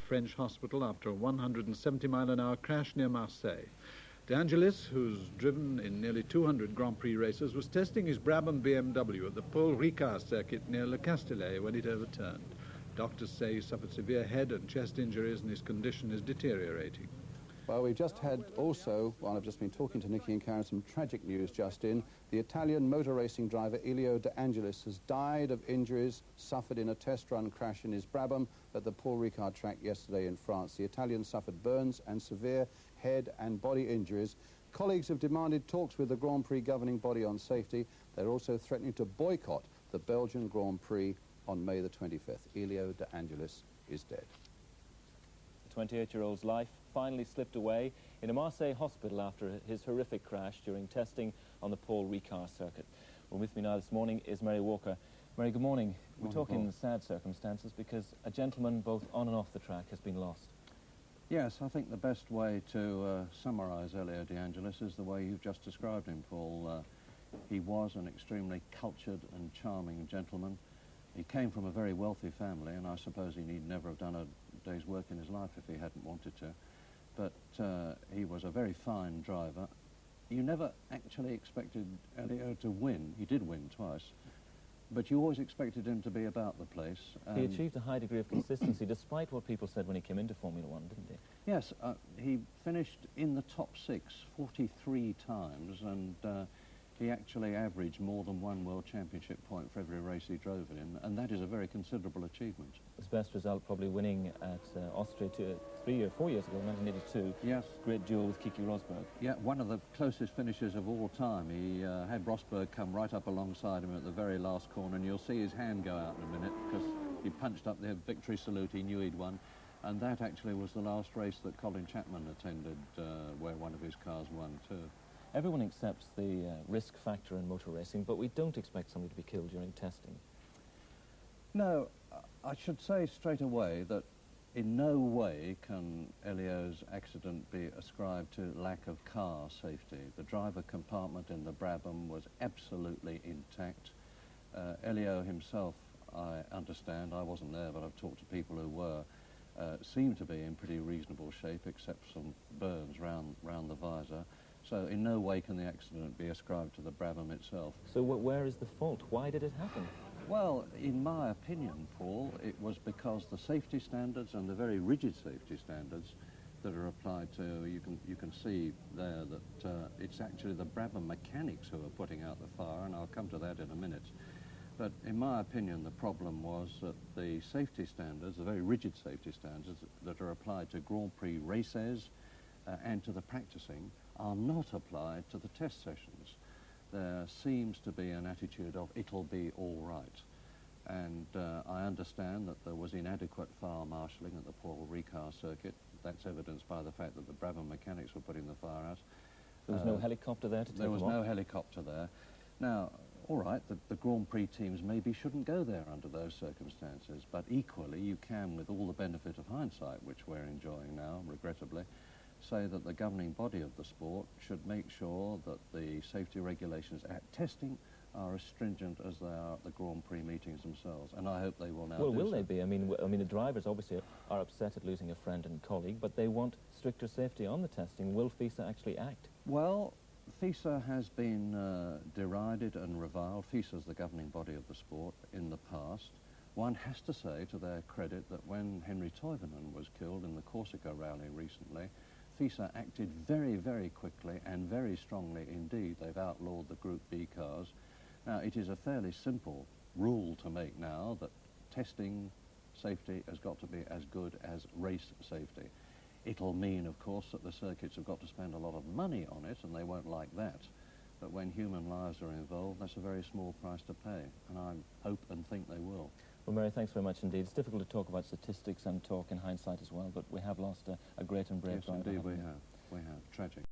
French hospital after a 170-mile-an-hour crash near Marseille. De Angelis, who's driven in nearly 200 Grand Prix races, was testing his Brabham BMW at the Paul Ricard circuit near Le Castellet when it overturned. Doctors say he suffered severe head and chest injuries and his condition is deteriorating. Well, we've just had also, while I've just been talking to Nicky and Karen, some tragic news just in. The Italian motor racing driver Elio de Angelis has died of injuries suffered in a test run crash in his Brabham at the Paul Ricard track yesterday in France. The Italian suffered burns and severe head and body injuries. Colleagues have demanded talks with the Grand Prix governing body on safety. They're also threatening to boycott the Belgian Grand Prix on May the 25th. Elio de Angelis is dead. The 28-year-old's life finally slipped away in a Marseille hospital after his horrific crash during testing on the Paul Ricard circuit. Well, with me now this morning is Mary Walker. Mary, good morning. We're talking in sad circumstances because a gentleman both on and off the track has been lost. Yes, I think the best way to summarise Elio de Angelis is the way you've just described him, Paul. He was an extremely cultured and charming gentleman. He came from a very wealthy family, and I suppose he need never have done a day's work in his life if he hadn't wanted to. But he was a very fine driver. You never actually expected Elio to win. He did win twice, but you always expected him to be about the place. He achieved a high degree of consistency, despite what people said when he came into Formula One, didn't he? Yes, he finished in the top 6 43 times, and he actually averaged more than one World Championship point for every race he drove in, and that is a very considerable achievement. His best result probably winning at Austria 4 years ago, 1982. Yes. Great duel with Keke Rosberg. Yeah, one of the closest finishes of all time. He had Rosberg come right up alongside him at the very last corner, and you'll see his hand go out in a minute because he punched up the victory salute. He knew he'd won, and that actually was the last race that Colin Chapman attended where one of his cars won too. Everyone accepts the risk factor in motor racing, but we don't expect somebody to be killed during testing. No, I should say straight away that in no way can Elio's accident be ascribed to lack of car safety. The driver compartment in the Brabham was absolutely intact. Elio himself, I understand, I wasn't there, but I've talked to people who were, seemed to be in pretty reasonable shape, except some burns round the visor. So in no way can the accident be ascribed to the Brabham itself. So where is the fault? Why did it happen? Well, in my opinion, Paul, it was because the safety standards and the very rigid safety standards that are applied to, you can see there that it's actually the Brabham mechanics who are putting out the fire, and I'll come to that in a minute. But in my opinion, the problem was that the safety standards, the very rigid safety standards that are applied to Grand Prix races and to the practicing, are not applied to the test sessions. There seems to be an attitude of it'll be all right. And I understand that there was inadequate fire marshalling at the Paul Ricard circuit. That's evidenced by the fact that the Brabham mechanics were putting the fire out. There was no helicopter there to take them off? There was no helicopter there. Now, all right, the Grand Prix teams maybe shouldn't go there under those circumstances, but equally you can, with all the benefit of hindsight, which we're enjoying now, regrettably, say that the governing body of the sport should make sure that the safety regulations at testing are as stringent as they are at the Grand Prix meetings themselves, and I hope they will now. Well, will they be? I mean, the drivers obviously are upset at losing a friend and colleague, but they want stricter safety on the testing. Will FISA actually act? Well, FISA has been derided and reviled. FISA is the governing body of the sport in the past. One has to say to their credit that when Henry Toivonen was killed in the Corsica rally recently, FISA acted very, very quickly and very strongly indeed. They've outlawed the Group B cars. Now, it is a fairly simple rule to make now that testing safety has got to be as good as race safety. It'll mean, of course, that the circuits have got to spend a lot of money on it, and they won't like that. But when human lives are involved, that's a very small price to pay, and I hope and think they will. Well, Mary, thanks very much indeed. It's difficult to talk about statistics and talk in hindsight as well, but we have lost a great and brave driver. Yes, indeed we have. We have. Tragic.